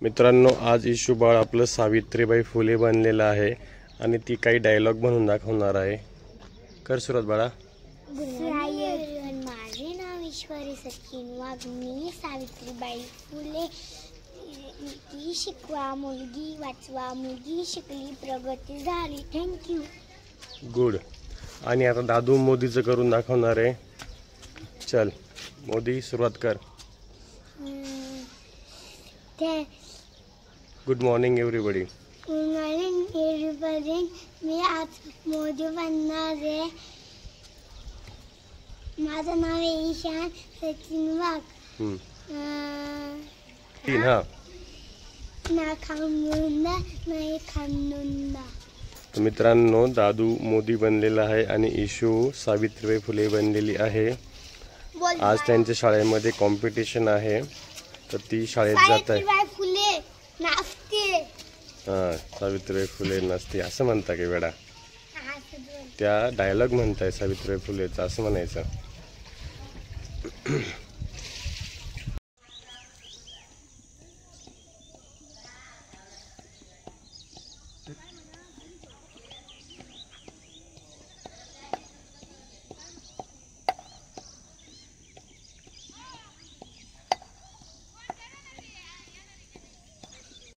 मित्रांनो, आज इशू बाळ आपलं सावित्रीबाई फुले बनलेलं आहे आणि ती काही डायलॉग म्हणून दाखवणार आहे. कर सुरुवात बाळा. माझे नाव ईश्वरी सचिन वाघ. मी सावित्रीबाई फुले. ती शिकवा मुलगी वाचवा, मुलगी शिकली प्रगती झाली. थँक्यू. गुड. आणि आता दादू मोदीचं करून दाखवणार आहे. चल मोदी, सुरुवात कर. Good morning everybody. Good morning everybody. मी आज मोदी बनणार आहे. माझं नाव आहे ईशान सचिन वाघ. तीन. हा ना खांदुंदा नाही खांदुंदा. तर मित्रांनो, दादू मोदी बनलेला आहे आणि इशू सावित्रीबाई फुले बनलेली आहे. आज त्यांच्या शाळेमध्ये कॉम्पिटिशन आहे, तर ती शाळेत जात आहे. फुले नाचते. हां, सावित्रीबाई फुले नसते असं म्हणता की वेडा? त्या डायलॉग म्हणताय सावित्रीबाई फुलेचा, असं म्हणायचं.